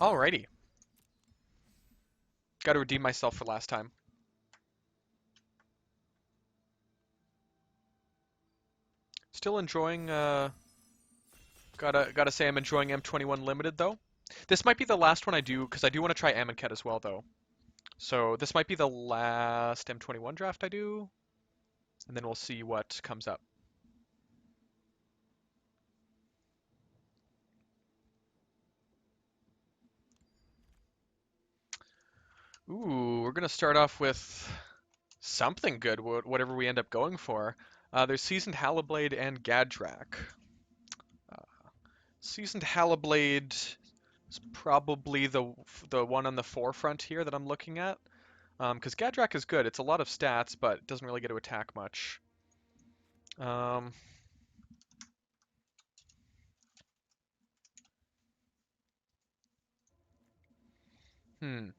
Alrighty. Got to redeem myself for last time. Still enjoying, gotta say I'm enjoying M21 Limited though. This might be the last one I do, because I do want to try Amonkhet as well though. So this might be the last M21 draft I do, and then we'll see what comes up. Ooh, we're gonna start off with something good, whatever we end up going for. There's Seasoned Halablade and Gadrak. Uh, Seasoned Halablade is probably the one on the forefront here that I'm looking at. Because Gadrak is good. It's a lot of stats, but it doesn't really get to attack much. Um, hmm.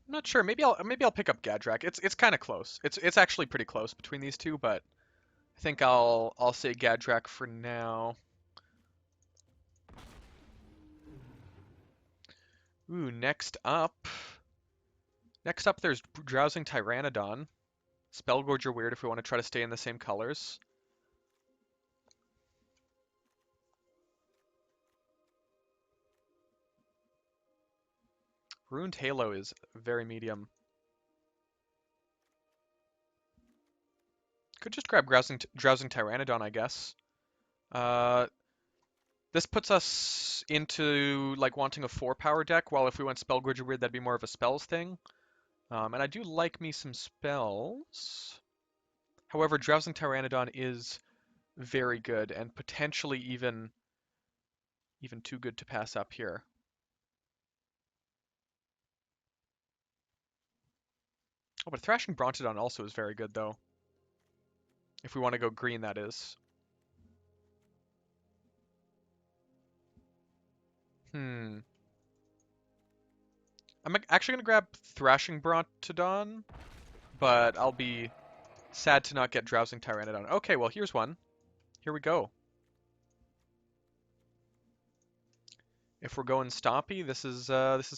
I'm not sure. Maybe I'll pick up Gadrak. It's kind of close. It's actually pretty close between these two, but I think I'll say Gadrak for now. Ooh, Next up there's Drowsing Tyrannodon. Spellgorge are weird if we want to try to stay in the same colors. Ruined Halo is very medium. Could just grab Drowsing Tyrannodon, I guess. Uh, this puts us into like wanting a 4-power deck, while if we went Spellgorge are weird, that'd be more of a spells thing. And I do like me some spells. However, Drowsing Tyrannodon is very good and potentially even too good to pass up here. Oh, but Thrashing Brontodon also is very good though. If we want to go green, that is. Hmm. I'm actually gonna grab Thrashing Brontodon, but I'll be sad to not get Drowsing Tyrannodon. Okay, well here's one. Here we go. If we're going Stompy, this is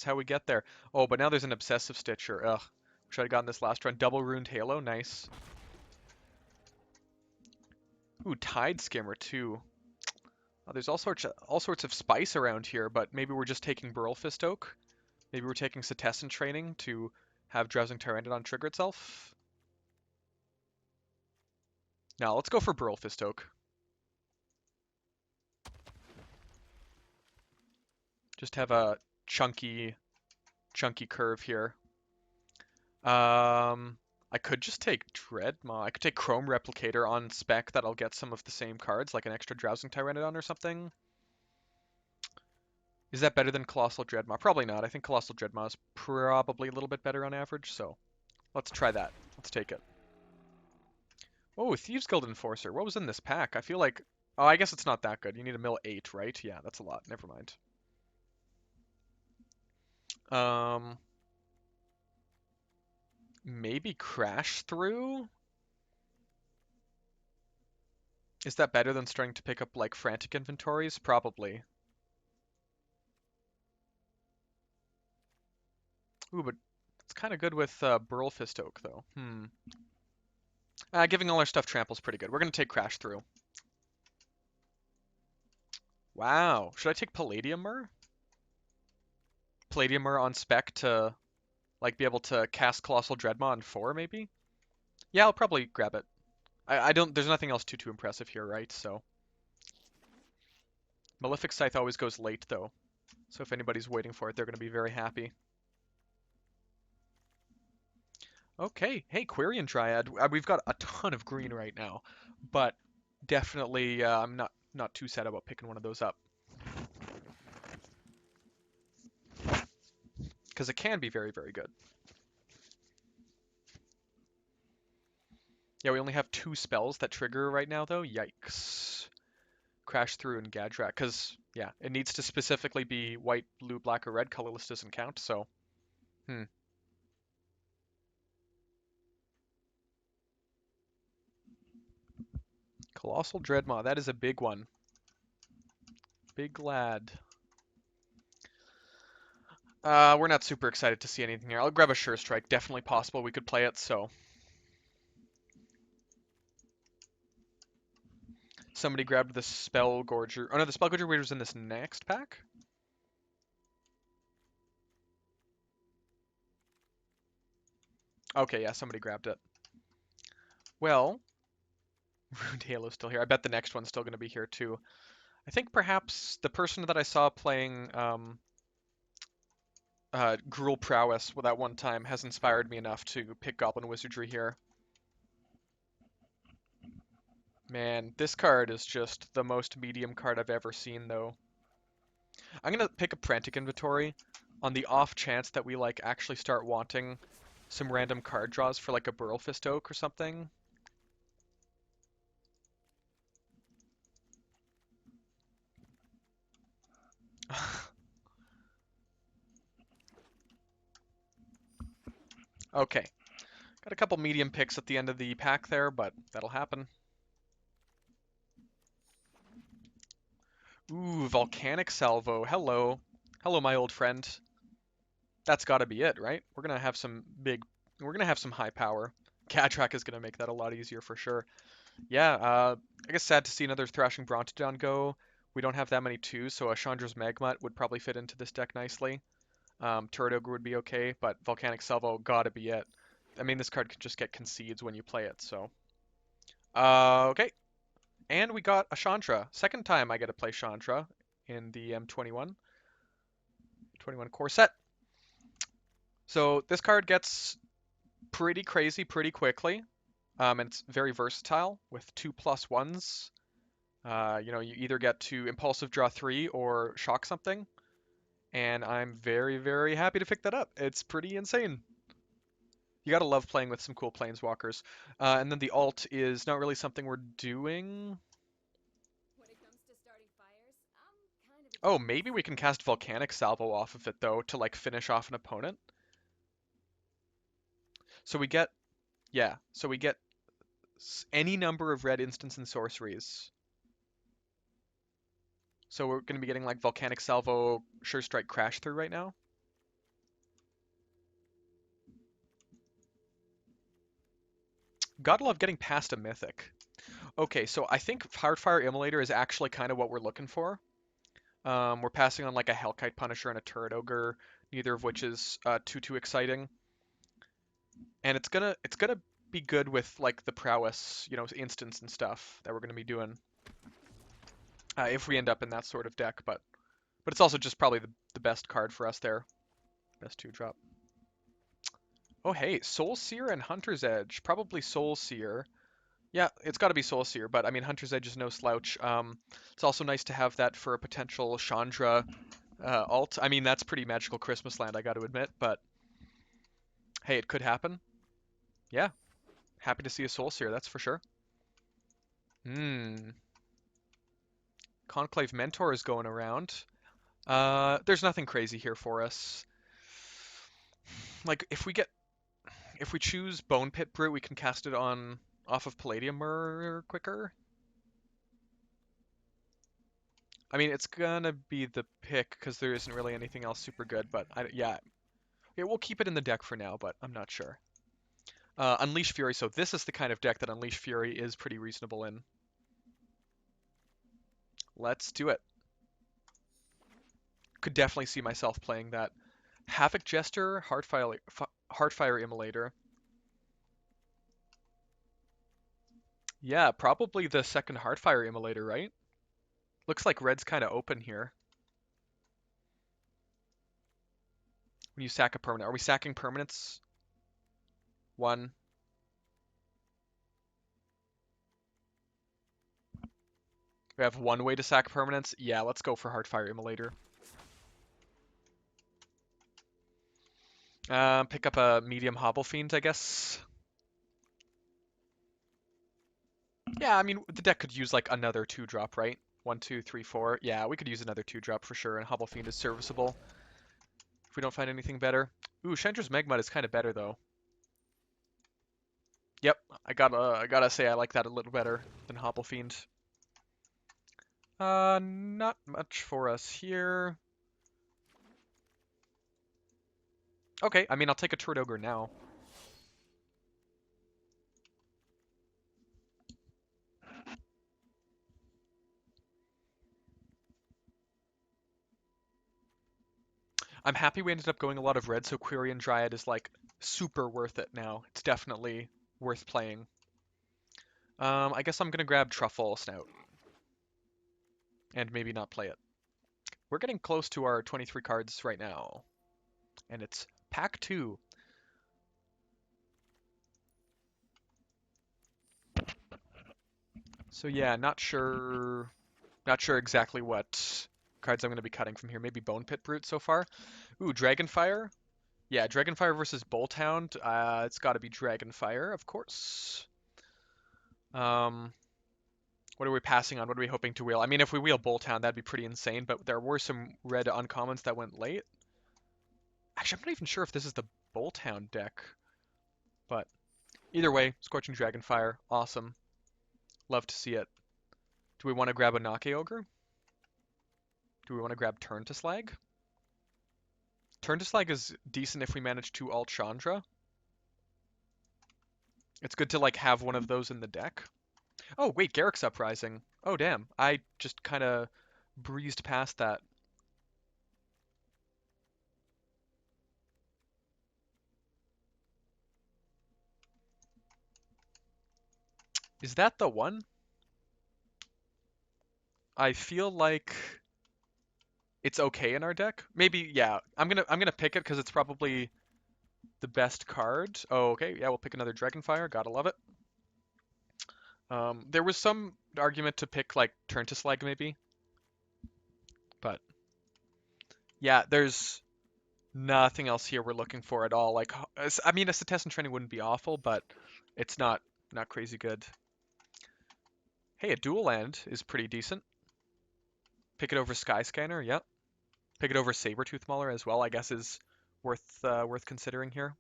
how we get there. Oh, but now there's an Obsessive Stitcher. Ugh. Wish I'd gotten this last run. Double Ruined Halo, nice. Ooh, Tide Skimmer too. There's all sorts of spice around here, but maybe we're just taking Burlfist Oak. Maybe we're taking Setessan Training to have Drowsing Tyrannodon trigger itself. Now let's go for Burlfist Oak. Just have a chunky curve here. I could just take Dreadmaw. I could take Chrome Replicator on spec that'll get some of the same cards, like an extra Drowsing Tyrannodon or something. Is that better than Colossal Dreadmaw? Probably not. I think Colossal Dreadmaw is probably a little bit better on average, so let's try that. Let's take it. Oh, Thieves Guild Enforcer. What was in this pack? I feel like... Oh, I guess it's not that good. You need a mill 8, right? Yeah, that's a lot. Never mind. Um, maybe Crash Through? Is that better than starting to pick up, like, Frantic Inventories? Probably. Ooh, but it's kind of good with Burlfist Oak, though. Giving all our stuff Trample's pretty good. We're going to take Crash Through. Wow. Should I take Palladiumer? Palladiumer on spec to, like, be able to cast Colossal Dreadmaw on 4, maybe? Yeah, I'll probably grab it. I don't... There's nothing else too impressive here, right? So... Malefic Scythe always goes late, though. So if anybody's waiting for it, they're going to be very happy. Okay, hey, Quirion Dryad. We've got a ton of green right now, but definitely I'm not too sad about picking one of those up because it can be very, very good. Yeah, we only have 2 spells that trigger right now, though. Yikes. Crash Through and Gadrak, because, yeah, it needs to specifically be white, blue, black, or red. Colorless doesn't count, so... Hmm. Colossal Dreadmaw, that is a big one. Big lad. We're not super excited to see anything here. I'll grab a Sure Strike. Definitely possible we could play it, so. Somebody grabbed the Spell Gorger. Oh no, the Spell Gorger was in this next pack? Okay, yeah, somebody grabbed it. Well, Ruined Halo's still here. I bet the next one's still going to be here too. I think perhaps the person that I saw playing Gruul Prowess that one time has inspired me enough to pick Goblin Wizardry here. Man, this card is just the most medium card I've ever seen, though. I'm gonna pick up Frantic Inventory on the off chance that we like actually start wanting some random card draws for like a Burlfist Oak or something. Okay, got a couple medium picks at the end of the pack there, but that'll happen. Ooh, Volcanic Salvo. Hello. Hello, my old friend. That's gotta be it, right? We're gonna have some high power. Gadrak is gonna make that a lot easier for sure. Yeah, I guess sad to see another Thrashing Brontodon go. We don't have that many twos, so a Chandra's Magmut would probably fit into this deck nicely. Turret Ogre would be okay, but Volcanic Salvo gotta be it. I mean, this card could just get concedes when you play it, so. Okay. And we got a Chandra. Second time I get to play Chandra in the M21. 21 core set. So this card gets pretty crazy pretty quickly. And it's very versatile with 2+1s. You either get to impulsive draw 3 or shock something. And I'm very, very happy to pick that up. It's pretty insane. You gotta love playing with some cool planeswalkers. And then the alt is not really something we're doing. Oh, maybe we can cast Volcanic Salvo off of it though to like finish off an opponent. So we get, yeah, so we get any number of red instants and sorceries. So we're going to be getting like Volcanic Salvo, Sure Strike, Crash through right now. Gotta love getting past a Mythic. Okay, so I think Heartfire Immolator is actually kind of what we're looking for. We're passing on like a Hellkite Punisher and a Turret Ogre, neither of which is too exciting. And it's gonna be good with like the prowess, instants and stuff that we're gonna be doing. If we end up in that sort of deck, but it's also just probably the best card for us there. Best 2-drop. Oh hey, Soul Seer and Hunter's Edge. Probably Soul Seer. Yeah, it's got to be Soul Seer, but I mean Hunter's Edge is no slouch. It's also nice to have that for a potential Chandra alt. I mean that's pretty magical Christmas land, I got to admit, but hey, it could happen. Yeah, happy to see a Soul Seer, that's for sure. Hmm. Conclave Mentor is going around. There's nothing crazy here for us. Like if we choose Bone Pit Brute, we can cast it on off of Palladium Mirror quicker. I mean, it's gonna be the pick because there isn't really anything else super good, but yeah, we'll keep it in the deck for now, but I'm not sure. Unleash Fury, so this is the kind of deck that Unleash Fury is pretty reasonable in. Let's do it. Could definitely see myself playing that. Havoc Jester, Heartfire Immolator. Yeah, probably the second Heartfire Immolator, right? Looks like red's kind of open here. When you sack a permanent, are we sacking permanents? One. We have one way to sack permanents. Yeah, let's go for Heartfire Immolator. Pick up a medium Hobble Fiend, I guess. Yeah, I mean, the deck could use like another 2-drop, right? 1, 2, 3, 4. Yeah, we could use another 2-drop for sure, and Hobble Fiend is serviceable. If we don't find anything better. Ooh, Chandra's Magmut is kind of better, though. Yep, I gotta say I like that a little better than Hobble Fiend. Not much for us here. Okay, I mean I'll take a Turd Ogre now. I'm happy we ended up going a lot of red, so Quirion Dryad is like super worth it now. It's definitely worth playing. I guess I'm gonna grab Truffle Snout and maybe not play it. We're getting close to our 23 cards right now, and it's pack 2. So yeah, not sure exactly what cards I'm gonna be cutting from here. Maybe Bone Pit Brute so far. Ooh, Dragonfire. Yeah, Dragonfire versus Bolthound. It's got to be Dragonfire, of course. Um, what are we passing on? What are we hoping to wheel? I mean, if we wheel Bolthound, that'd be pretty insane, but there were some red uncommons that went late. Actually, I'm not even sure if this is the Bolthound deck, but either way, Scorching Dragonfire, awesome. Love to see it. Do we want to grab a Nake Ogre? Do we want to grab Turn to Slag? Turn to Slag is decent if we manage to alt Chandra. It's good to like have one of those in the deck. Oh, wait, Garrick's Uprising. Oh, damn. I just kind of breezed past that. Is that the one? I feel like it's okay in our deck. Maybe, yeah. I'm gonna pick it because it's probably the best card. Oh, okay. Yeah, we'll pick another Dragonfire. Gotta love it. There was some argument to pick like Turn to Slag maybe, but yeah, there's nothing else here we're looking for at all. Like, I mean, a Setessan Training wouldn't be awful, but it's not crazy good. Hey, a dual land is pretty decent. Pick it over Skyscanner, yep. Pick it over Sabertooth Mauler as well, I guess is worth considering here.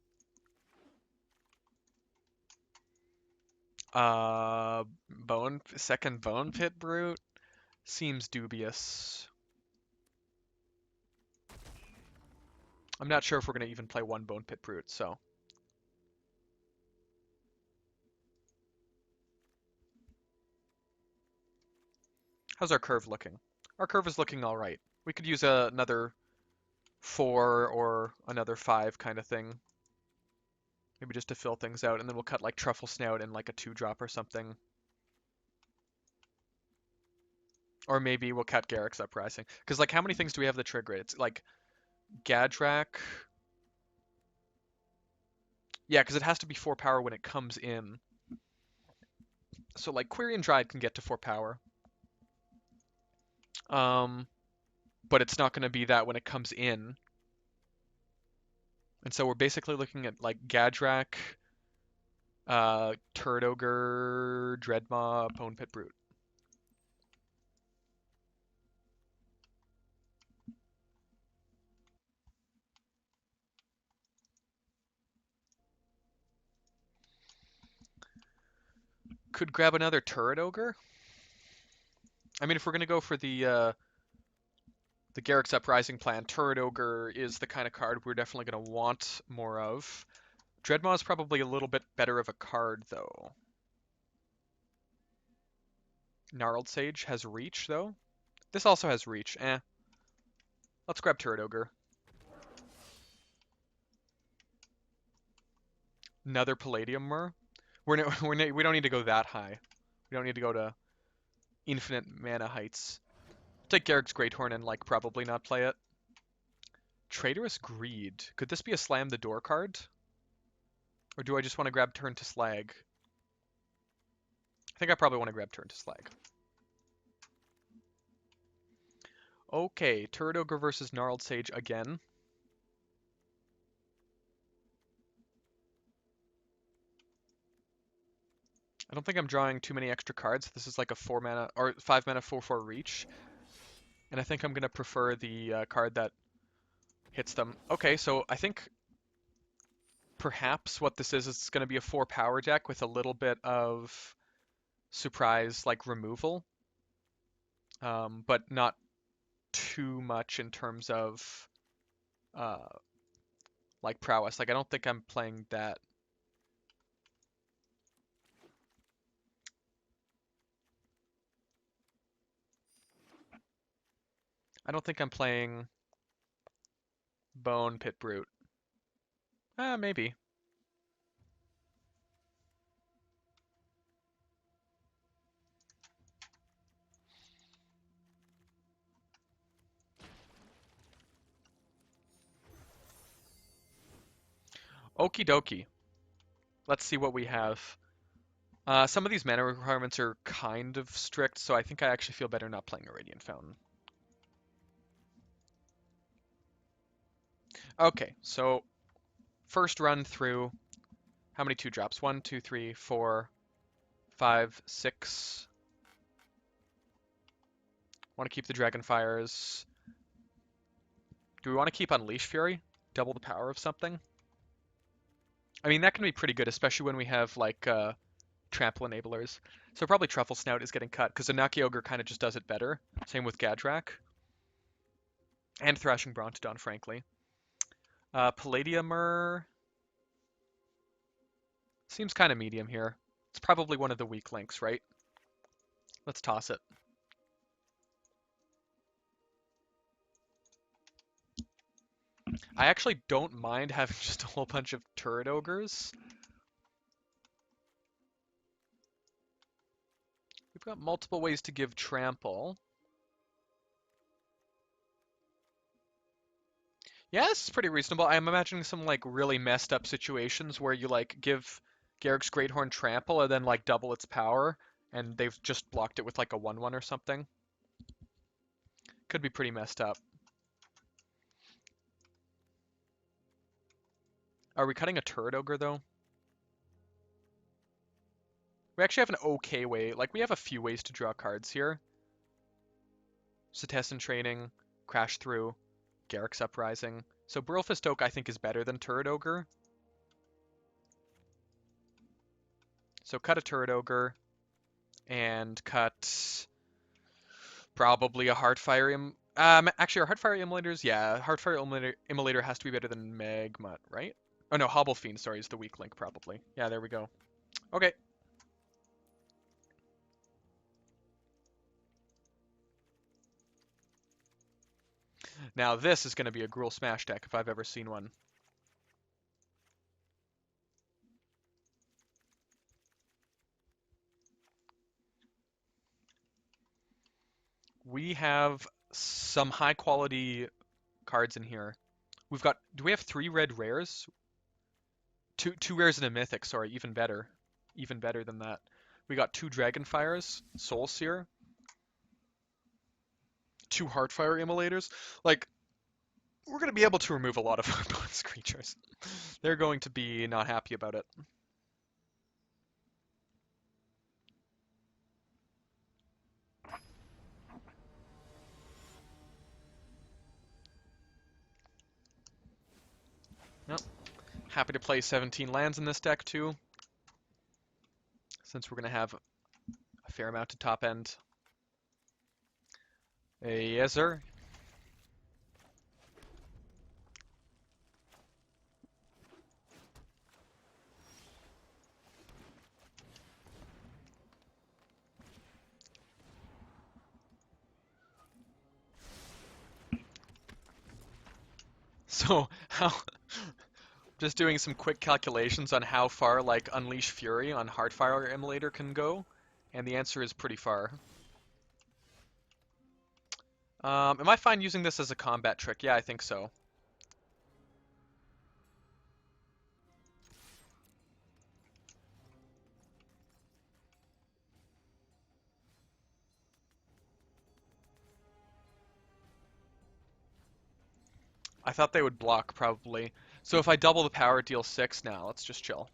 Second Bone Pit Brute seems dubious. I'm not sure if we're gonna even play one Bone Pit Brute, so. How's our curve looking? Our curve is looking all right. We could use another 4 or another 5 kind of thing. Maybe just to fill things out, and then we'll cut like Truffle Snout and like a 2-drop or something. Or maybe we'll cut Garrick's Uprising. Because like how many things do we have that trigger it? It's like Gadrak. Yeah, because it has to be 4 power when it comes in. So like Quirion Dryad can get to 4 power. Um, but it's not going to be that when it comes in. And so we're basically looking at like Gadrak, Turd Ogre, Dreadmaw, Bone Pit Brute. Could grab another Turret Ogre. I mean, if we're going to go for the Garrick's Uprising plan, Turret Ogre is the kind of card we're definitely going to want more of. Dreadmaw is probably a little bit better of a card, though. Gnarled Sage has Reach, though. This also has Reach. Eh. Let's grab Turret Ogre. Another Palladium Mur. We don't need to go that high. We don't need to go to infinite mana heights. I'll take Garrick's Greathorn and like probably not play it. Traitorous Greed. Could this be a Slam the Door card? Or do I just want to grab Turn to Slag? I think I probably want to grab Turn to Slag. Okay, Turret Ogre versus Gnarled Sage again. I don't think I'm drawing too many extra cards. This is like a 4 mana or 5 mana 4/4 reach. And I think I'm going to prefer the card that hits them. Okay, so I think perhaps what this is it's going to be a 4 power deck with a little bit of surprise like removal, but not too much in terms of uh, like prowess. Like I don't think I'm playing that. I don't think I'm playing Bone Pit Brute. Maybe. Okie dokie. Let's see what we have. Some of these mana requirements are kind of strict, so I think I actually feel better not playing a Radiant Fountain. Okay, so first run through, how many 2-drops? 1, 2, 3, 4, 5, 6. Want to keep the Dragonfires. Do we want to keep Unleash Fury? Double the power of something? I mean, that can be pretty good, especially when we have, like, trample enablers. So probably Truffle Snout is getting cut, because Anaki Ogre kind of just does it better. Same with Gadrak. And Thrashing Brontodon, frankly. Palladiumer seems kind of medium here. It's probably one of the weak links, right? Let's toss it. I actually don't mind having just a whole bunch of Turret Ogres. We've got multiple ways to give trample. Yeah, this is pretty reasonable. I'm imagining some like really messed up situations where you like give Garrick's Greathorn trample and then like double its power, and they've just blocked it with like a 1/1 or something. Could be pretty messed up. Are we cutting a Turret Ogre though? We actually have an okay way. Like we have a few ways to draw cards here. Setessan Training, Crash Through, Garrick's Uprising. So Burlfist Oak I think is better than Turret Ogre. So cut a Turret Ogre and cut probably a Heartfire. Actually, our Heartfire Immolators, yeah, Heartfire Immolator has to be better than Magmut, right? Oh no, Hobble Fiend, sorry, is the weak link probably. Yeah, there we go. Okay. Now this is going to be a Gruul Smash deck if I've ever seen one. We have some high quality cards in here. We've got, do we have 3 red rares? Two rares and a mythic, sorry, even better. Even better than that. We got 2 Dragonfires, Soul Seer, 2 Heartfire Immolators. Like, we're going to be able to remove a lot of our opponent's creatures. They're going to be not happy about it. Yep. Happy to play 17 lands in this deck too, since we're going to have a fair amount to top end. Yes, sir. So, how... Just doing some quick calculations on how far, like, Unleash Fury on Heartfire Immolator can go, and the answer is pretty far. Am I fine using this as a combat trick? Yeah, I think so. I thought they would block, probably. So if I double the power, deal 6 now. Let's just chill.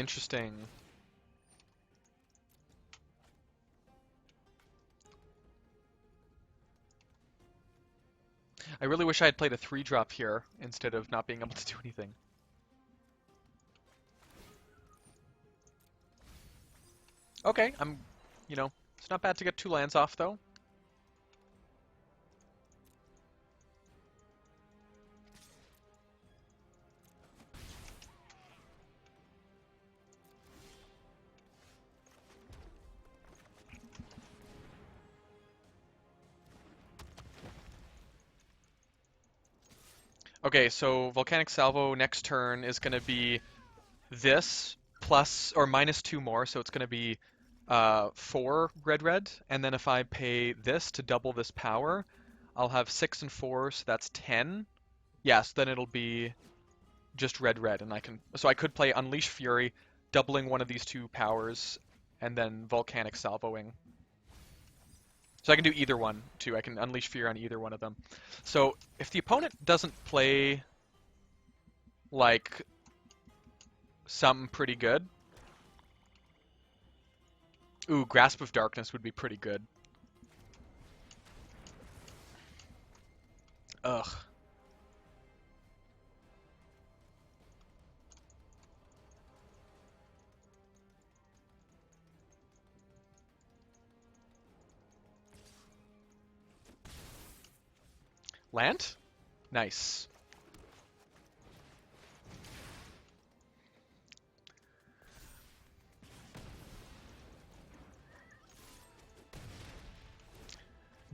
Interesting. I really wish I had played a 3-drop here instead of not being able to do anything. Okay, it's not bad to get 2 lands off though. Okay, so Volcanic Salvo next turn is going to be this plus or minus 2 more, so it's going to be 4 red, and then if I pay this to double this power, I'll have 6 and 4, so that's 10. Yes, then it'll be just red, and I could play Unleash Fury, doubling one of these 2 powers, and then Volcanic Salvoing. So I can do either one, too. I can Unleash Fury on either one of them. So if the opponent doesn't play, like, something pretty good... Ooh, Grasp of Darkness would be pretty good. Ugh. Land? Nice.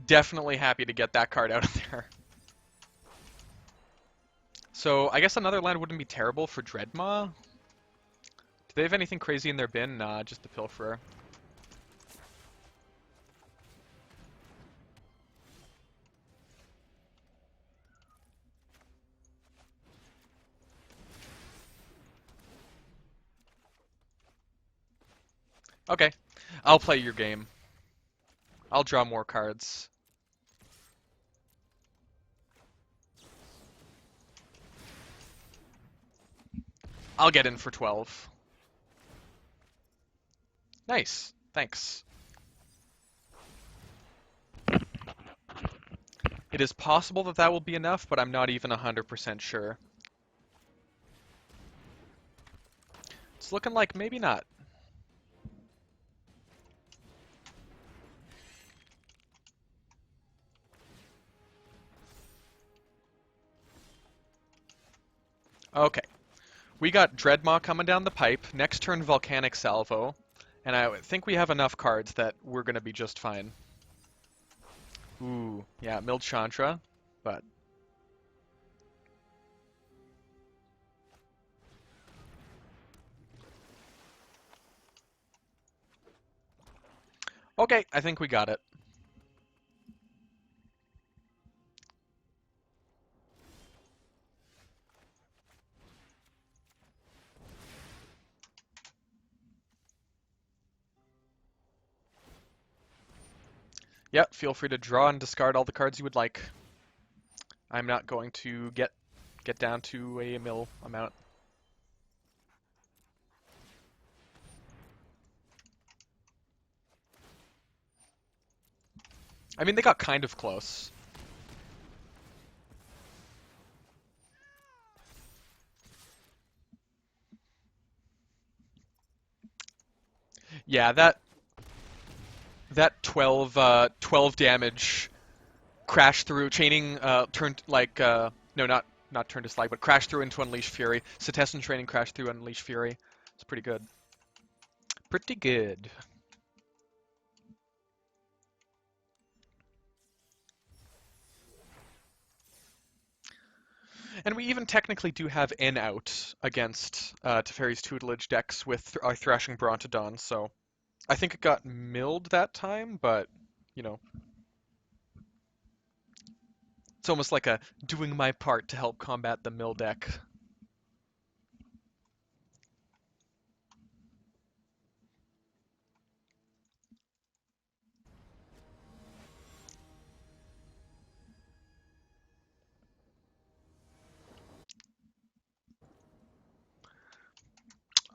Definitely happy to get that card out of there. So I guess another land wouldn't be terrible for Dreadmaw. Do they have anything crazy in their bin? Nah, just the Pilferer. Okay, I'll play your game. I'll draw more cards. I'll get in for 12. Nice, thanks. It is possible that that will be enough, but I'm not even 100% sure. It's looking like maybe not. Okay. We got Dreadmaw coming down the pipe, next turn Volcanic Salvo, and I think we have enough cards that we're going to be just fine. Ooh, yeah, Milled Chandra, but... Okay, I think we got it. Yep, feel free to draw and discard all the cards you would like. I'm not going to get down to a mill amount. I mean, they got kind of close. Yeah, that 12 damage crash through, chaining, turned, like, no, not turn to slag, but crash through into Unleash Fury. Setessan training crash through Unleash Fury. It's pretty good. Pretty good. And we even technically do have N out against Teferi's tutelage decks with our Thrashing Brontodon, so I think it got milled that time, but, you know, it's almost like a doing my part to help combat the mill deck.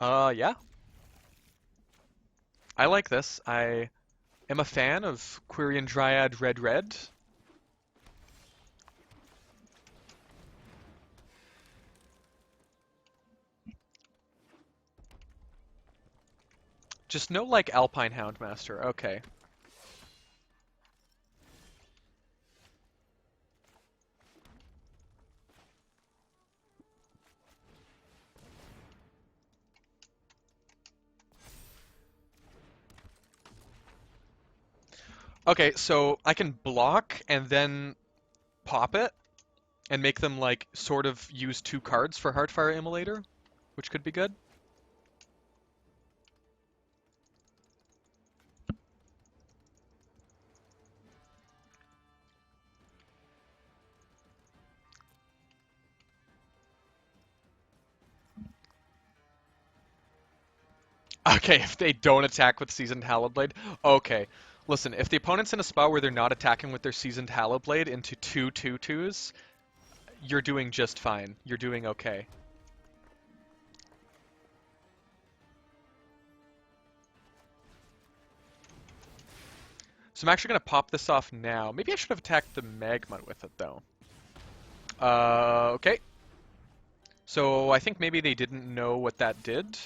Yeah, I like this. I am a fan of Quirion Dryad Red Red. Just no like Alpine Houndmaster. Okay. Okay, so I can block and then pop it and make them like sort of use two cards for Heartfire Immolator, which could be good. Okay, if they don't attack with Seasoned Hallowblade, okay. Listen, if the opponent's in a spot where they're not attacking with their Seasoned Hallowblade into 2/2/2s, you're doing just fine. You're doing okay. So I'm actually going to pop this off now. Maybe I should have attacked the Magma with it, though. Okay. So I think maybe they didn't know what that did,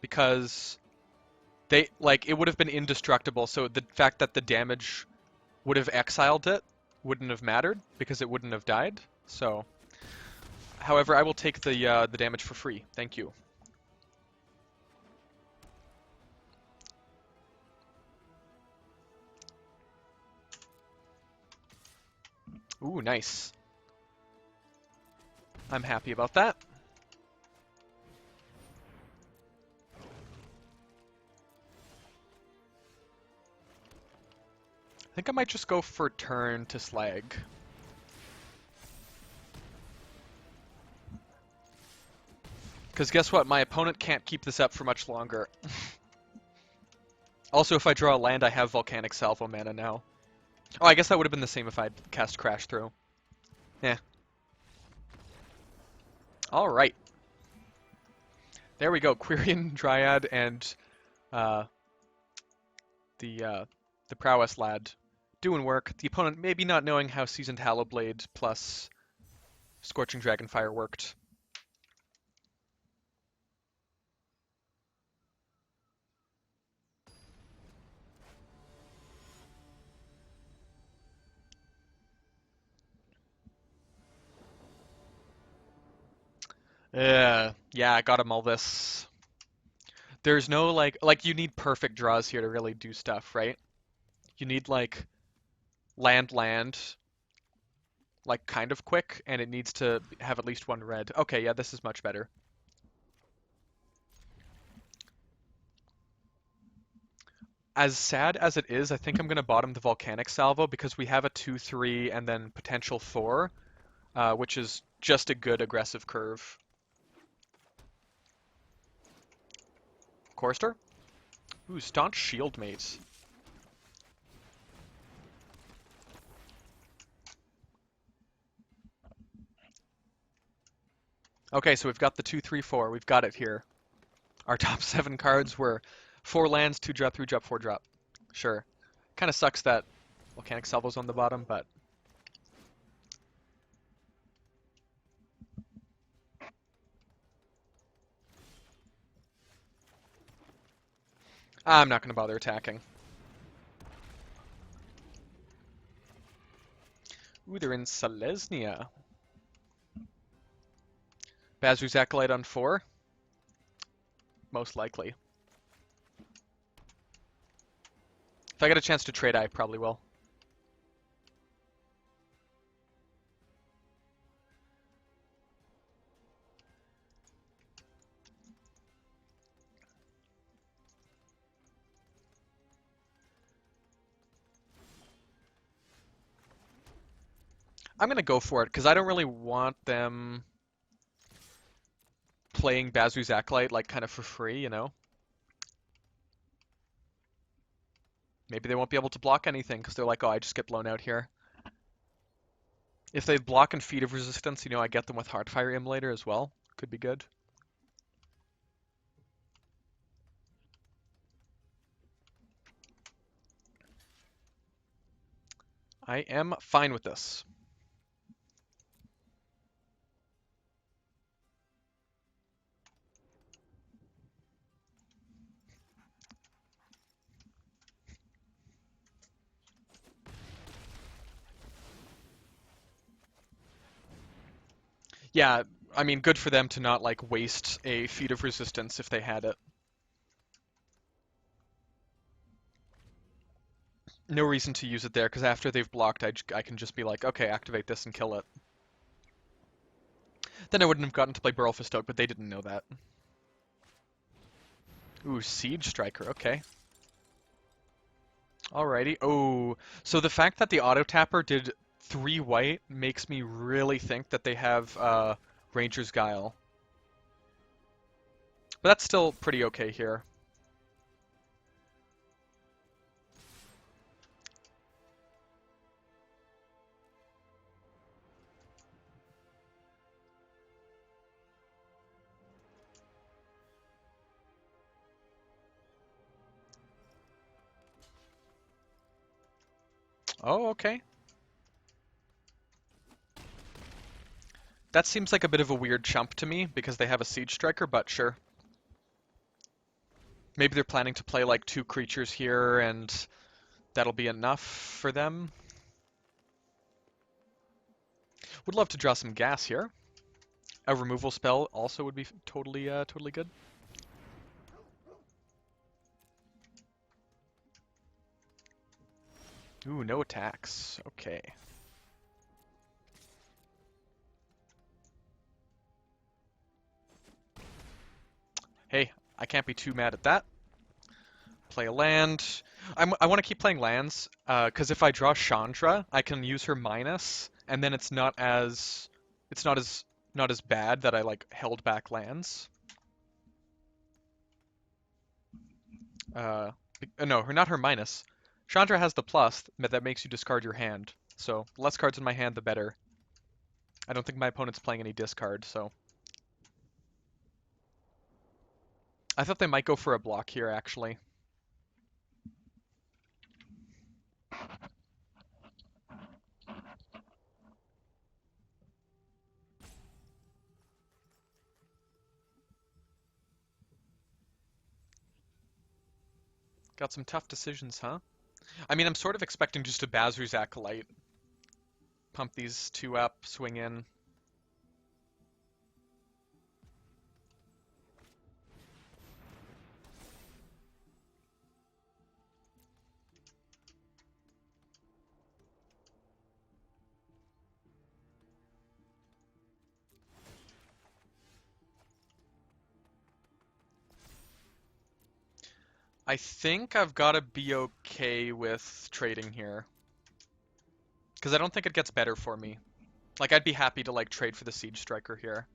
because they, like, it would have been indestructible, so the fact that the damage would have exiled it wouldn't have mattered, because it wouldn't have died, so... However, I will take the damage for free. Thank you. Ooh, nice. I'm happy about that. I think I might just go for turn to Slag. Because guess what? My opponent can't keep this up for much longer. Also, if I draw a land, I have Volcanic Salvo mana now. Oh, I guess that would have been the same if I'd cast Crash Through. Yeah. Alright. There we go. Quirion Dryad and uh, the Prowess Lad doing work. The opponent maybe not knowing how Seasoned Hallowblade plus Scorching Dragonfire worked. Yeah, I got him all this. There's no like you need perfect draws here to really do stuff, right? You need like land, like kind of quick, and it needs to have at least one red. Okay, yeah, this is much better. As sad as it is, I think I'm gonna bottom the Volcanic Salvo because we have a 2/3 and then potential 4, which is just a good aggressive curve. Chorister? Ooh, Staunch Shield Mate. Okay, so we've got the 2/3/4. We've got it here. Our top 7 cards were 4 lands, 2 drop, 3 drop, 4 drop. Sure. Kind of sucks that Volcanic Salvo's on the bottom, but... I'm not going to bother attacking. Ooh, they're in Selesnya. Bazoo's Acolyte on 4? Most likely. If I get a chance to trade, I probably will. I'm going to go for it, because I don't really want them playing Bazoo's Acolyte, like, kind of for free, you know? Maybe they won't be able to block anything, because they're like, oh, I just get blown out here. If they block and Feat of Resistance, you know, I get them with Heartfire Immolator as well. Could be good. I am fine with this. Yeah, I mean, good for them to not like waste a feat of resistance if they had it. No reason to use it there, because after they've blocked, I can just be like, okay, activate this and kill it. Then I wouldn't have gotten to play Burl Fistoke, but they didn't know that. Ooh, Siege Striker, okay. Alrighty. Oh, so the fact that the auto tapper did 3 white makes me really think that they have Ranger's Guile. But that's still pretty okay here. Oh, okay. That seems like a bit of a weird chump to me because they have a Siege Striker, but sure. Maybe they're planning to play like 2 creatures here and that'll be enough for them. Would love to draw some gas here. A removal spell also would be totally good. Ooh, no attacks. Okay. Hey, I can't be too mad at that. Play a land. I want to keep playing lands, because if I draw Chandra, I can use her minus, and then it's not as bad that I like held back lands. Uh, no, not her minus. Chandra has the plus that makes you discard your hand. So the less cards in my hand, the better. I don't think my opponent's playing any discard, so I thought they might go for a block here actually. Got some tough decisions, huh? I mean, I'm sort of expecting just a Bazur's Acolyte. Pump these 2 up, swing in. I think I've got to be okay with trading here. Because I don't think it gets better for me. Like, I'd be happy to, like, trade for the Siege Striker here.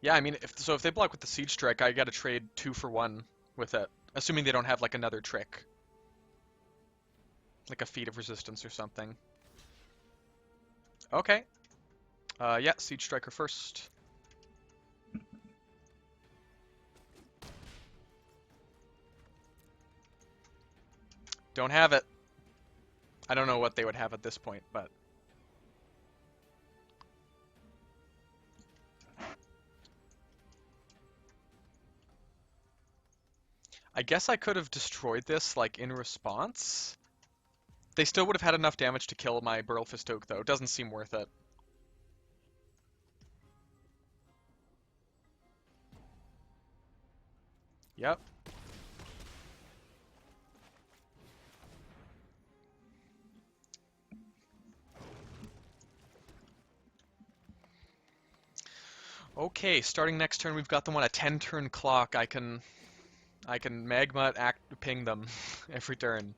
Yeah, I mean, if they block with the Siege Strike, I gotta trade 2 for 1 with it. Assuming they don't have, like, another trick. Like a Feat of Resistance or something. Okay. Yeah, Siege Striker first. Don't have it. I don't know what they would have at this point, but... I guess I could have destroyed this, like, in response. They still would have had enough damage to kill my Burl Fistoke, though. Doesn't seem worth it. Yep. Okay, starting next turn, we've got them on a 10-turn clock. I can magma act ping them every turn.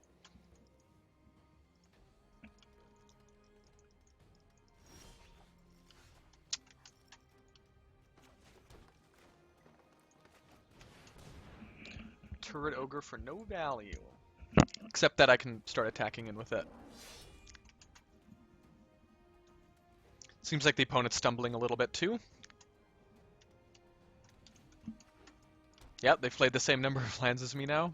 turret ogre for no value. Except that I can start attacking in with it. Seems like the opponent's stumbling a little bit too. Yep, they've played the same number of lands as me now.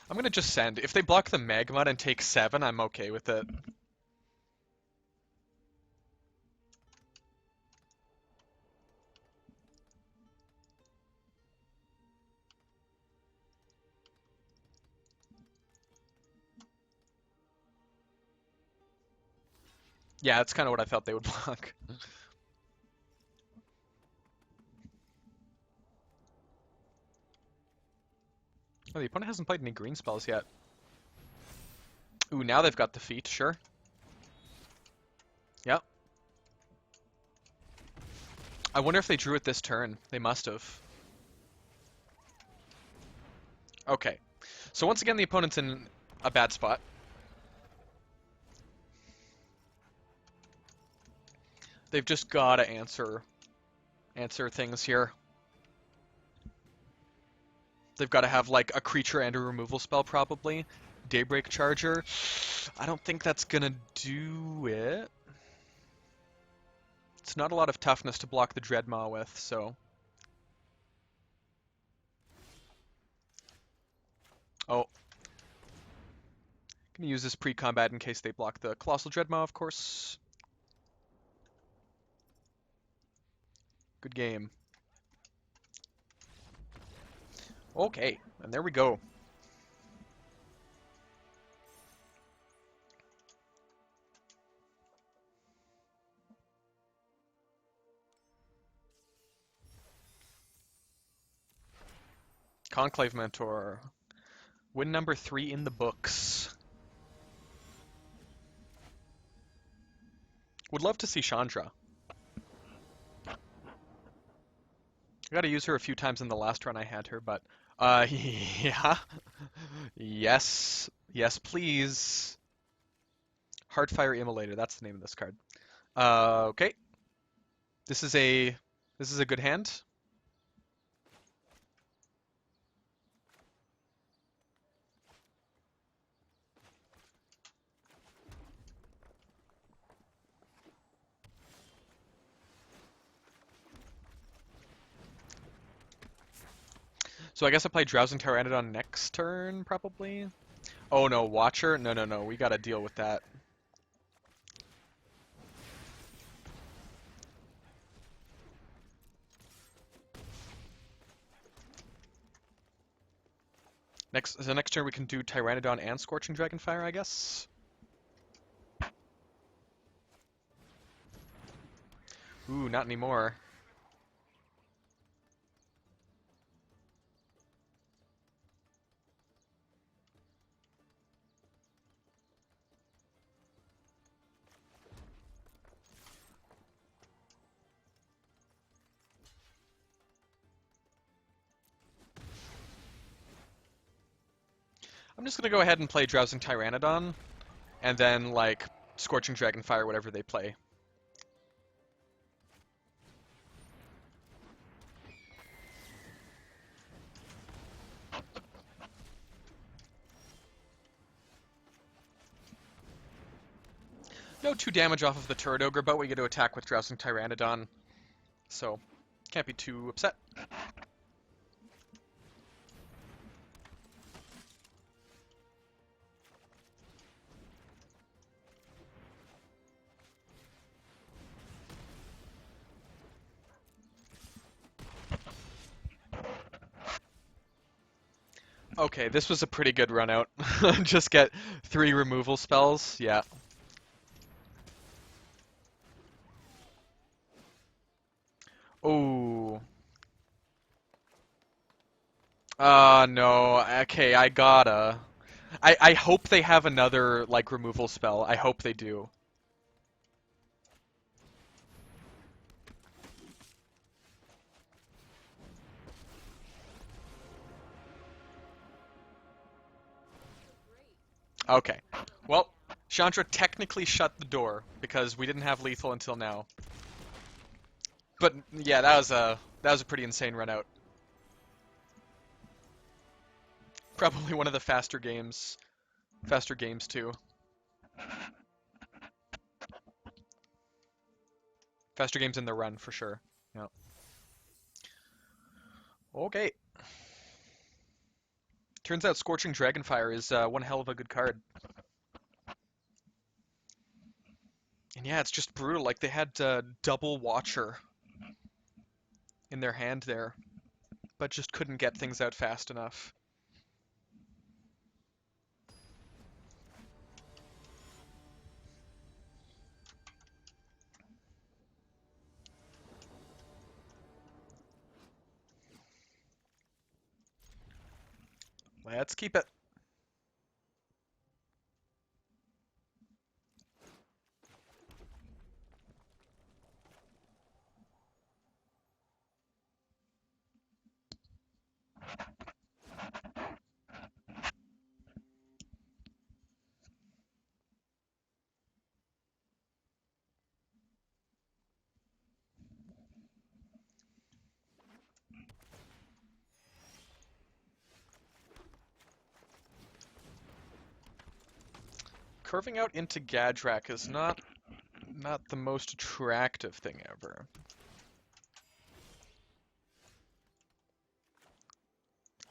I'm gonna just send. If they block the Magmud and take 7, I'm okay with it. Yeah, that's kind of what I thought they would block. Oh, the opponent hasn't played any green spells yet. Ooh, now they've got the feat, sure. Yep. I wonder if they drew it this turn. They must have. Okay. So once again, the opponent's in a bad spot. They've just gotta answer things here. They've got to have like a creature and a removal spell probably. Daybreak Charger. I don't think that's gonna do it. It's not a lot of toughness to block the Dreadmaw with, so. Oh. Gonna use this pre-combat in case they block the Colossal Dreadmaw, of course. Good game. Okay, and there we go. Conclave Mentor. Win number 3 in the books. Would love to see Chandra. I gotta use her a few times in the last run I had her, but yeah. Yes. Yes, please. Heartfire Immolator, that's the name of this card. Okay. This is a good hand. So I guess I play Drowsing Tyrannodon next turn, probably? Oh no, Watcher? No, no, no, we gotta deal with that. Next turn we can do Tyrannodon and Scorching Dragonfire, I guess? Ooh, not anymore. I'm just gonna go ahead and play Drowsing Tyrannodon, and then, like, Scorching Dragonfire, whatever they play. No 2 damage off of the Turret Ogre, but we get to attack with Drowsing Tyrannodon, so can't be too upset. Okay, this was a pretty good run out. Just get 3 removal spells, yeah. Oh. No. Okay, I gotta. I hope they have another, like, removal spell. I hope they do. Okay. Well, Chandra technically shut the door because we didn't have lethal until now. But yeah, that was a pretty insane run out. Probably one of the faster games too. Faster games in the run for sure. Yeah. Okay. Turns out Scorching Dragonfire is one hell of a good card. And yeah, it's just brutal. Like they had double Watcher in their hand there, but just couldn't get things out fast enough. Let's keep it. Curving out into Gadrak is not the most attractive thing ever.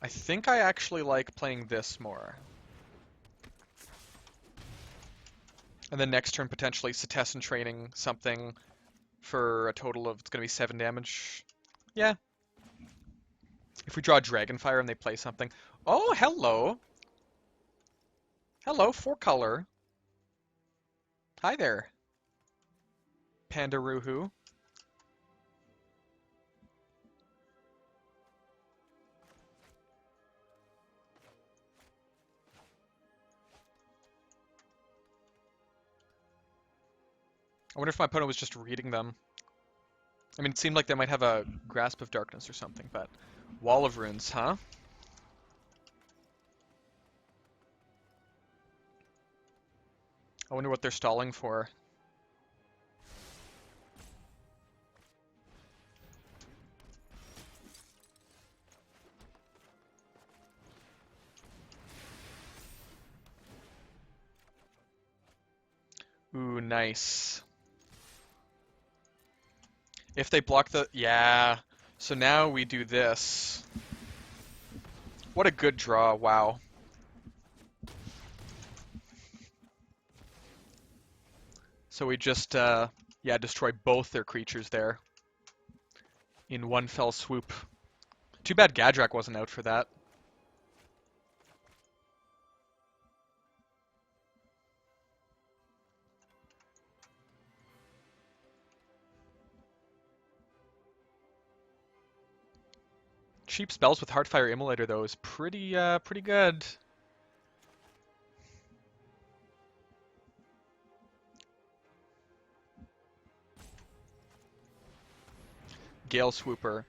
I think I actually like playing this more. And then next turn potentially Setessan training something for a total of, it's going to be 7 damage. Yeah. If we draw Dragonfire and they play something. Oh, hello. Hello, 4-color. Hi there, Pandaruhu. I wonder if my opponent was just reading them. I mean, it seemed like they might have a Grasp of Darkness or something, but Wall of Runes, huh? I wonder what they're stalling for. Ooh, nice. If they block the... Yeah. So now we do this. What a good draw, wow. So we just, yeah, destroy both their creatures there. In one fell swoop. Too bad Gadrak wasn't out for that. Cheap spells with Heartfire Immolator, though, is pretty good. Gale Swooper.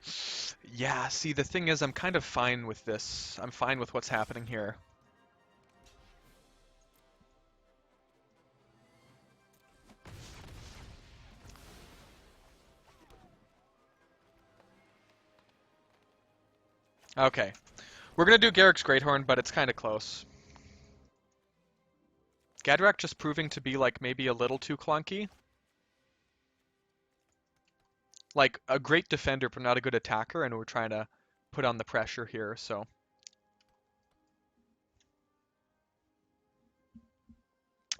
Yeah, see, the thing is, I'm kind of fine with this. I'm fine with what's happening here. Okay. We're gonna do Garrick's Greathorn, but it's kind of close. Gadrak just proving to be, like, maybe a little too clunky. Like, a great defender, but not a good attacker, and we're trying to put on the pressure here, so...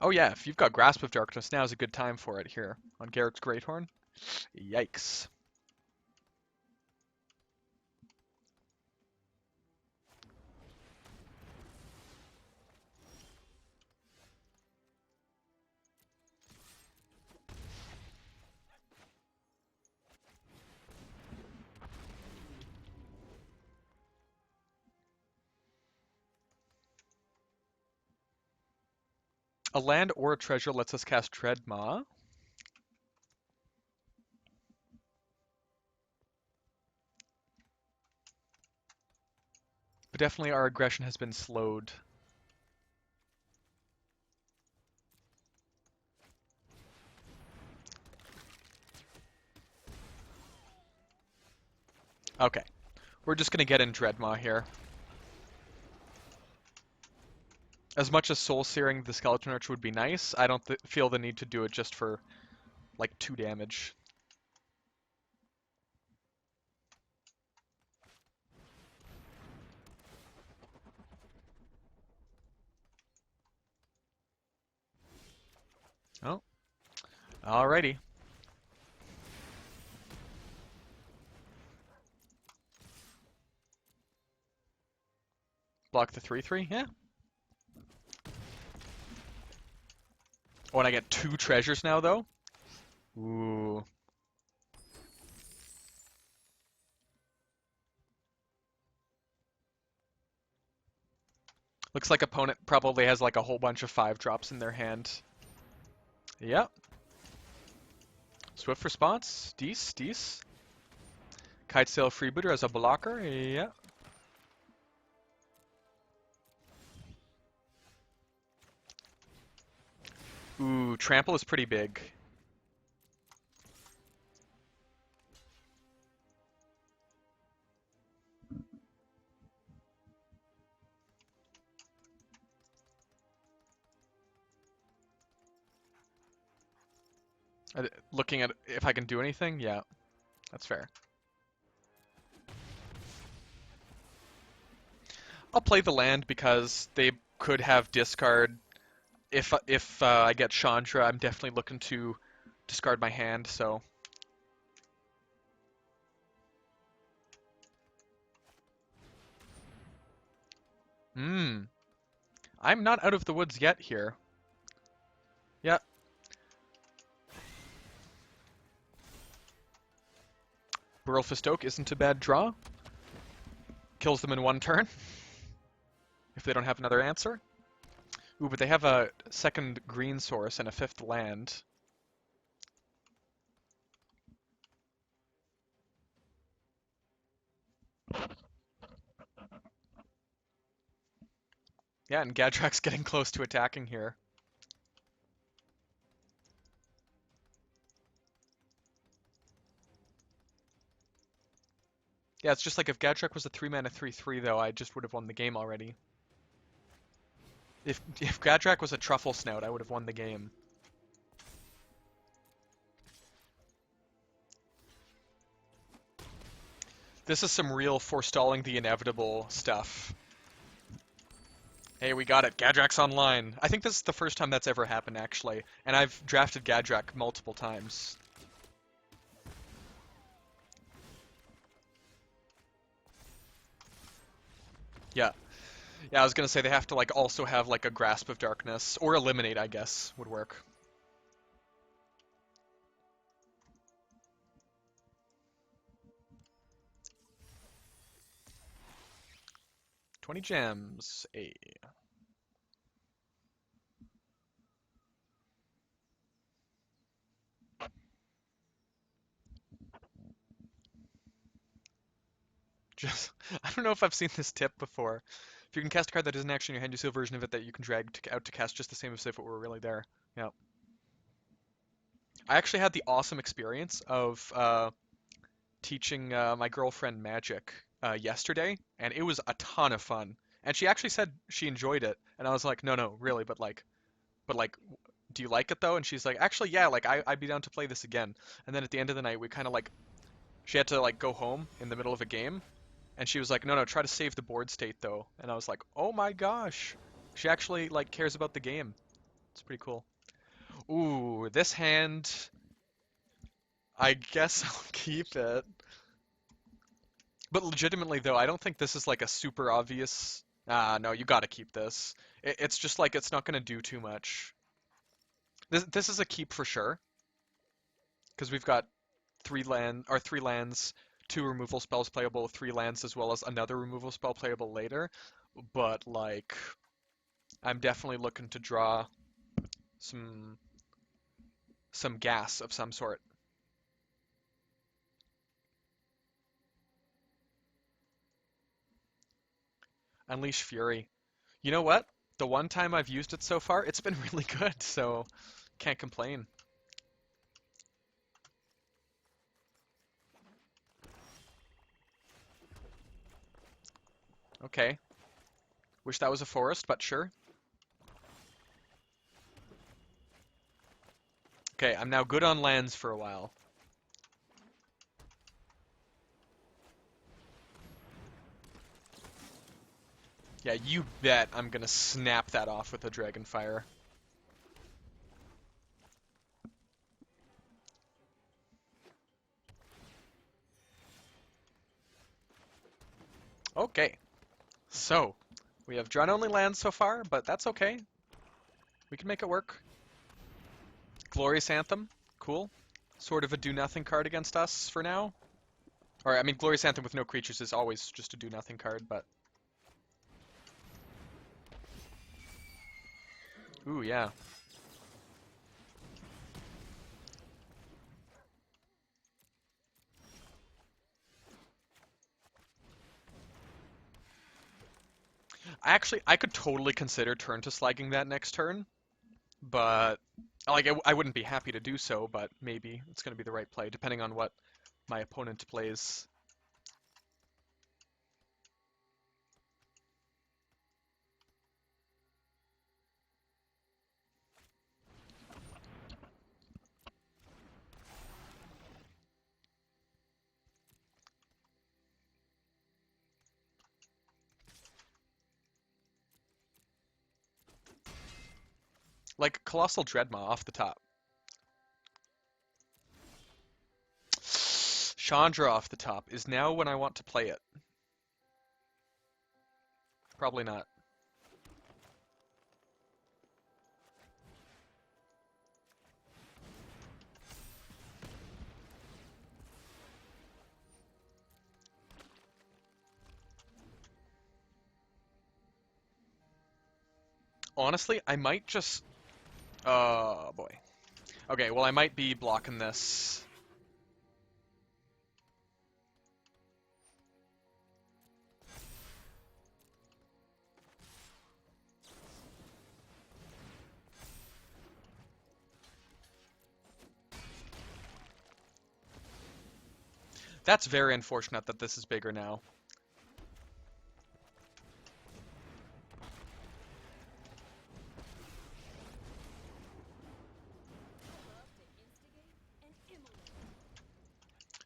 Oh yeah, if you've got Grasp of Darkness, now is a good time for it here on Garrick's Greathorn. Yikes. A land or a treasure lets us cast Treadmaw. But definitely our aggression has been slowed. Okay, we're just gonna get in Dreadmaw here. As much as Soul Searing the Skeleton Archer would be nice, I don't feel the need to do it just for, like, 2 damage. Oh, alrighty. Block the 3/3, yeah. Oh, and I get 2 treasures now, though? Ooh. Looks like opponent probably has like a whole bunch of 5-drops in their hand. Yep. Swift response. Dece. Kitesail Freebooter as a blocker. Yeah. Ooh, Trample is pretty big. Looking at if I can do anything? Yeah, that's fair. I'll play the land because they could have discard. If I get Chandra, I'm definitely looking to discard my hand, so. Hmm. I'm not out of the woods yet here. Yep. Burlfist Oak isn't a bad draw. Kills them in 1 turn. If they don't have another answer. Ooh, but they have a 2nd green source and a 5th land. Yeah, and Gadrak's getting close to attacking here. Yeah, it's just like if Gadrak was a 3-mana 3/3 though, I just would have won the game already. If Gadrak was a Truffle Snout, I would have won the game. This is some real forestalling the inevitable stuff. Hey, we got it. Gadrak's online. I think this is the first time that's ever happened, actually. And I've drafted Gadrak multiple times. Yeah. Yeah, I was gonna say they have to like also have like a Grasp of Darkness. Or Eliminate, I guess, would work. 20 gems. A. Just, I don't know if I've seen this tip before. If you can cast a card that isn't actually in your hand, you see a version of it that you can drag out to cast just the same as if it were really there. Yeah. I actually had the awesome experience of teaching my girlfriend Magic yesterday, and it was a ton of fun. And she actually said she enjoyed it, and I was like, no, no, really, but like, do you like it though? And she's like, actually, yeah, like I'd be down to play this again. And then at the end of the night, we kind of like, she had to like go home in the middle of a game, and she was like, no, no, try to save the board state though. And I was like, oh my gosh, she actually like cares about the game. It's pretty cool. Ooh, this hand, I guess I'll keep it. But legitimately though, I don't think this is like a super obvious. Ah, no, you gotta keep this. It's just like it's not gonna do too much. This is a keep for sure, because we've got 3 lands, 2 removal spells playable, 3 lands as well as another removal spell playable later. But like, I'm definitely looking to draw some some gas of some sort. Unleash Fury. You know what? The one time I've used it so far, it's been really good, so can't complain. Okay. Wish that was a forest, but sure. Okay, I'm now good on lands for a while. Yeah, you bet I'm gonna snap that off with a Dragonfire. Okay, so we have Drawn-only lands so far, but that's okay. We can make it work. Glorious Anthem, cool. Sort of a do-nothing card against us for now. Or, I mean, Glorious Anthem with no creatures is always just a do-nothing card, but... Ooh, yeah. I could totally consider turn to slagging that next turn, but... Like, I wouldn't be happy to do so, but maybe it's going to be the right play, depending on what my opponent plays. Like, Colossal Dreadmaw off the top. Chandra off the top. Is now when I want to play it. Probably not. Honestly, I might just... Oh, boy. Okay, well, I might be blocking this. That's very unfortunate that this is bigger now.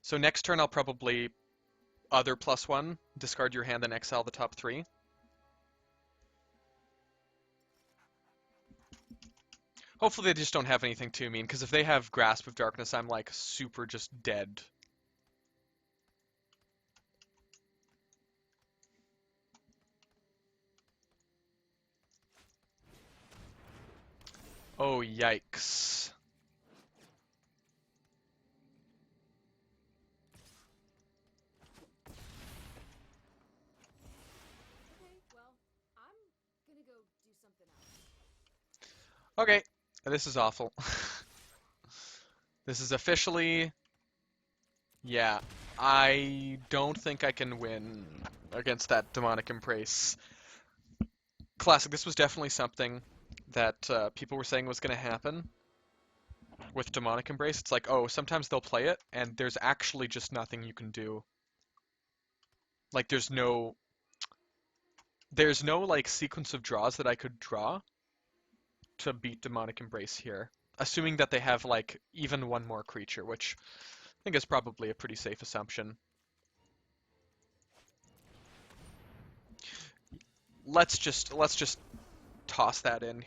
So next turn I'll probably other +1, discard your hand and exile the top 3. Hopefully they just don't have anything too mean, because if they have Grasp of Darkness, I'm like super just dead. Oh, yikes. Okay, this is awful. This is officially... Yeah, I don't think I can win against that Demonic Embrace. Classic, this was definitely something that people were saying was going to happen with Demonic Embrace. It's like, oh, sometimes they'll play it, and there's actually just nothing you can do. Like, there's no like sequence of draws that I could draw to beat Demonic Embrace here. Assuming that they have like even one more creature, which I think is probably a pretty safe assumption. Let's just toss that in.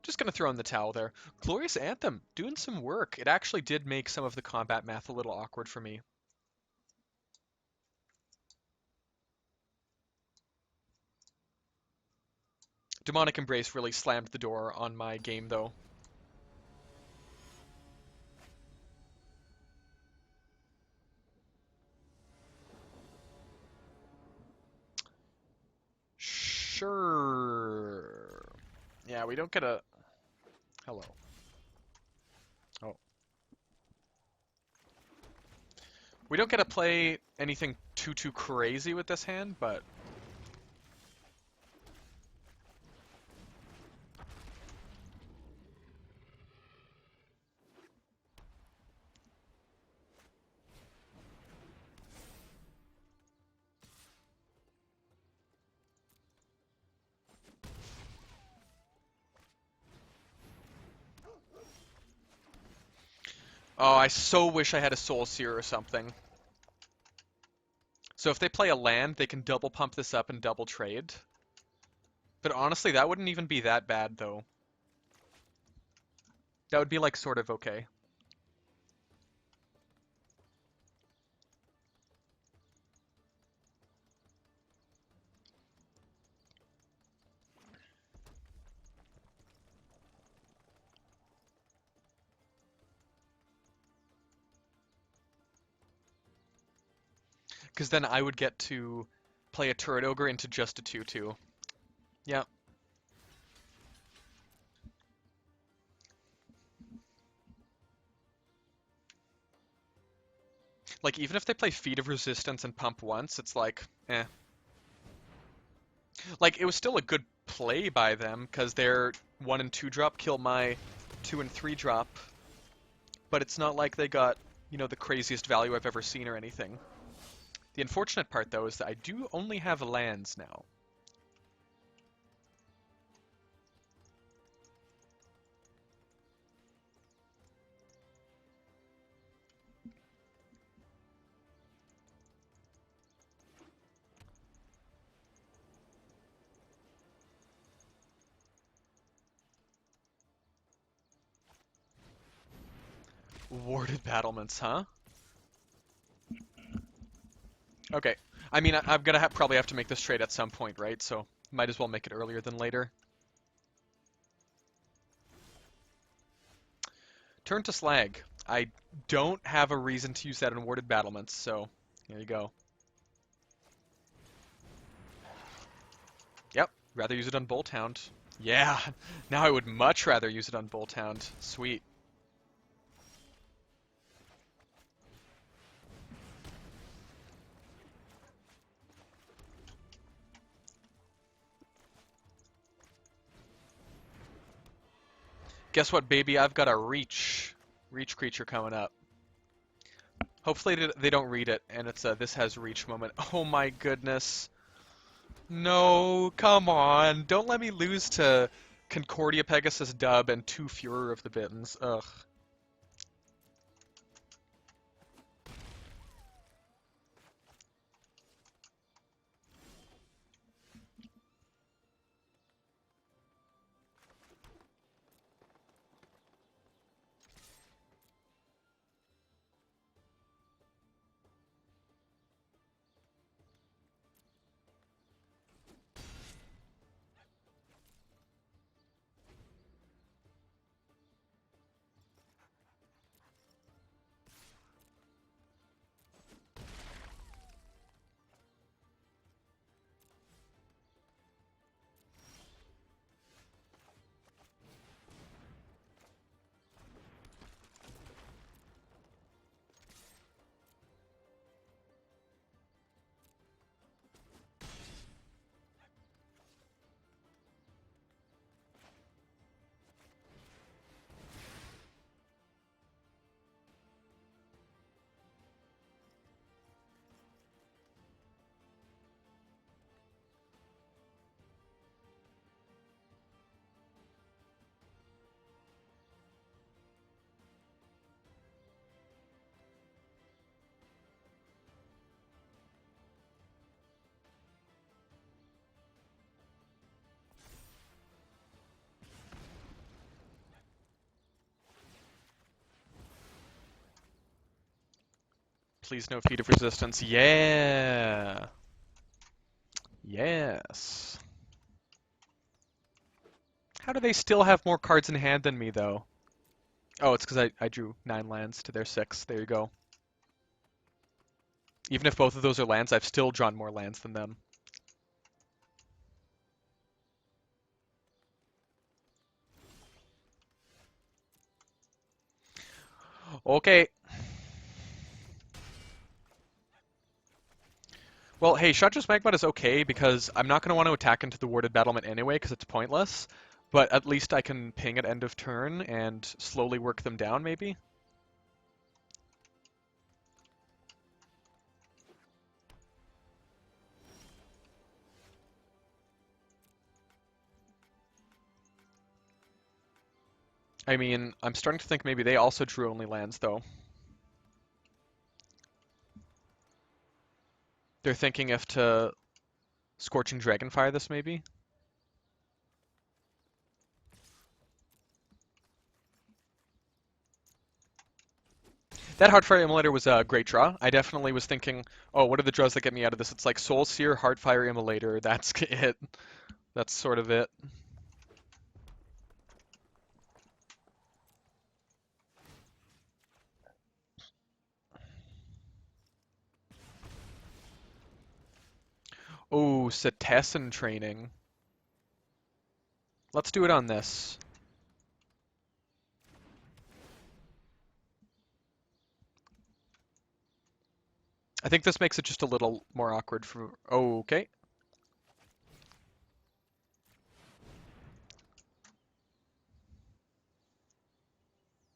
Just gonna throw in the towel there. Glorious Anthem, doing some work. It actually did make some of the combat math a little awkward for me. Demonic Embrace really slammed the door on my game, though. Sure. Yeah, we don't get a... Hello. Oh. We don't get to play anything too crazy with this hand, but... Oh, I so wish I had a Soul Seer or something. So if they play a land, they can double pump this up and double trade. But honestly, that wouldn't even be that bad, though. That would be, like, sort of okay. Because then I would get to play a Turret Ogre into just a 2/2. Yeah. Like, even if they play Feat of Resistance and pump once, it's like, eh. Like, it was still a good play by them, because their 1 and 2 drop kill my 2 and 3 drop. But it's not like they got, the craziest value I've ever seen or anything. The unfortunate part, though, is that I do only have lands now. Warded battlements, huh? Okay. I mean, I'm gonna probably have to make this trade at some point, right? So might as well make it earlier than later. Turn to Slag. I don't have a reason to use that in warded battlements, so there you go. Yep, rather use it on Bolt Hound. Yeah, now I would much rather use it on Bolt Hound. Sweet. Guess what, baby? I've got a reach creature coming up. Hopefully they don't read it, and it's a this has reach moment. Oh my goodness. No, come on. Don't let me lose to Concordia Pegasus Dub and 2 Furor of the Bittens. Ugh. Please no Feat of Resistance. Yeah. Yes. How do they still have more cards in hand than me, though? Oh, it's because I drew 9 lands to their 6. There you go. Even if both of those are lands, I've still drawn more lands than them. Okay. Well, hey, Shadow's Magma is okay because I'm not going to want to attack into the warded battlement anyway because it's pointless. But at least I can ping at end of turn and slowly work them down, maybe? I mean, I'm starting to think maybe they also drew only lands, though. They're thinking if to Scorching Dragonfire this, maybe? That Heartfire Immolator was a great draw. I definitely was thinking, oh, what are the draws that get me out of this? It's like Soul Seer, Heartfire Immolator, that's it. That's sort of it. Oh, Cetizen Training. Let's do it on this. I think this makes it just a little more awkward for... Oh, okay.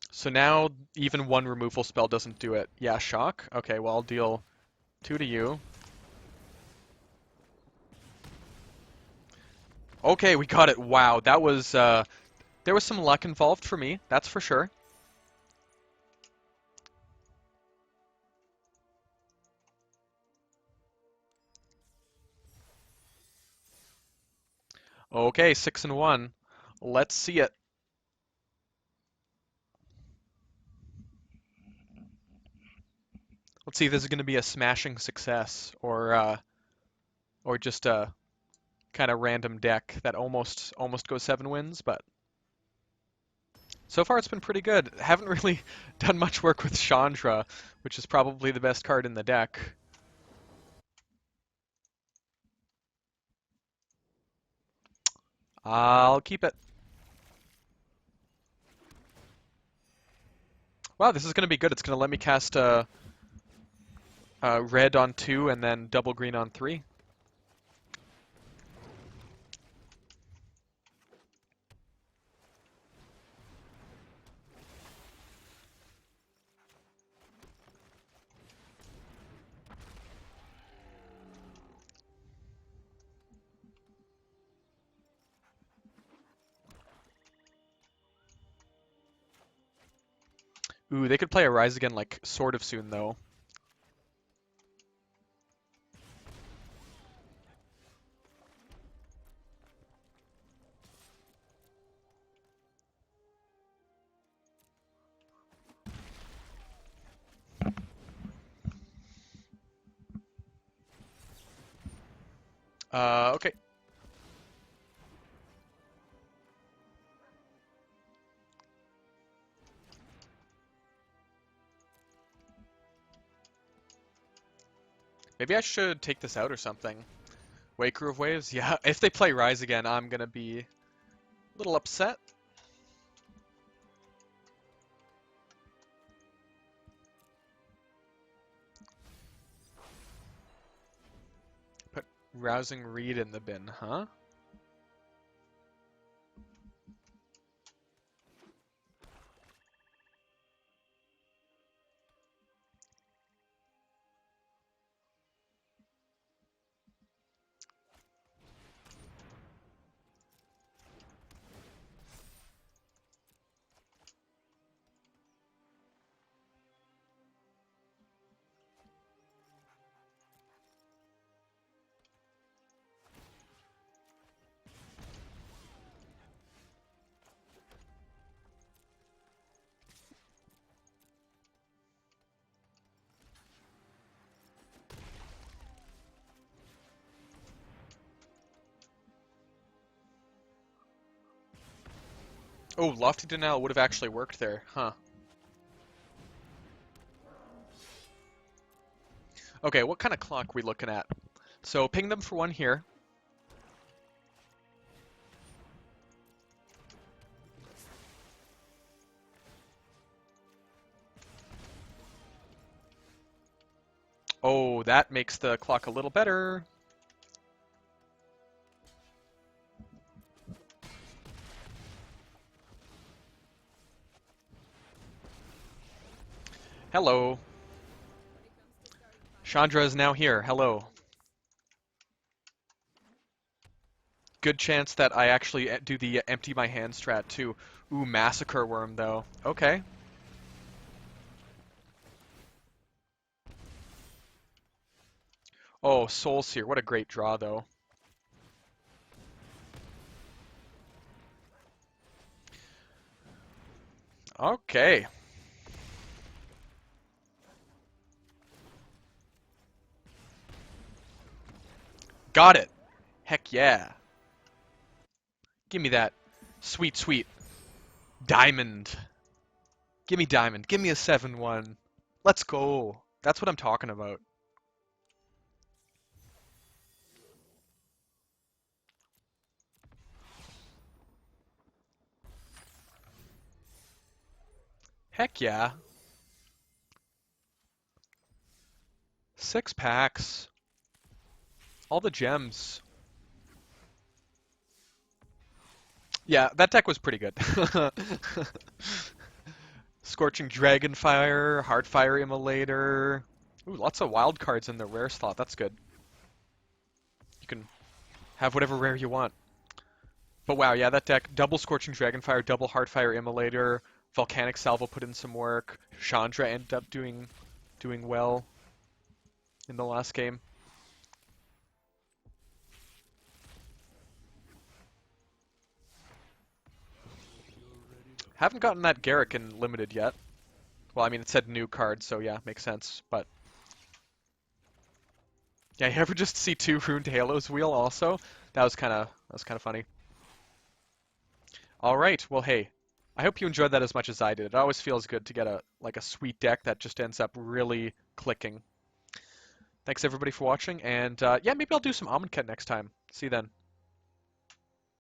So now even one removal spell doesn't do it. Yeah, shock. Okay, well, I'll deal 2 to you. Okay, we got it. Wow, that was, there was some luck involved for me, that's for sure. Okay, 6 and 1. Let's see it. Let's see if this is going to be a smashing success or just a kind of random deck that almost goes 7 wins, but so far it's been pretty good. Haven't really done much work with Chandra, which is probably the best card in the deck. I'll keep it. Wow, this is going to be good. It's going to let me cast red on 2 and then double green on 3. Ooh, they could play a Rise Again like sort of soon though. Okay. Maybe I should take this out or something. Waker of Waves? Yeah, if they play Rise Again, I'm gonna be a little upset. Put Rousing Reed in the bin, huh? Oh, Lofty Denial would have actually worked there, huh? Okay, what kind of clock are we looking at? So ping them for 1 here. Oh, that makes the clock a little better. Hello. Chandra is now here. Hello. Good chance that I actually do the empty my hand strat too. Ooh, Massacre Worm though. Okay. Oh, Soul Seer. What a great draw though. Okay. Got it. Heck yeah. Give me that. Sweet, sweet. Diamond. Give me diamond. Give me a 7-1. Let's go. That's what I'm talking about. Heck yeah. 6 packs. All the gems. Yeah, that deck was pretty good. Scorching Dragonfire, Heartfire Immolator. Ooh, lots of wild cards in the rare slot. That's good. You can have whatever rare you want. But wow, yeah, that deck, double Scorching Dragonfire, double Heartfire Immolator, Volcanic Salvo put in some work. Chandra ended up doing well in the last game. Haven't gotten that Garrick in limited yet. Well, I mean, it said new card, so yeah, makes sense. But yeah, you ever just see 2 Ruined Halos wheel also? That was kind of funny. All right, well, hey, I hope you enjoyed that as much as I did. It always feels good to get a sweet deck that just ends up really clicking. Thanks everybody for watching, and yeah, maybe I'll do some Amonkhet next time. See you then.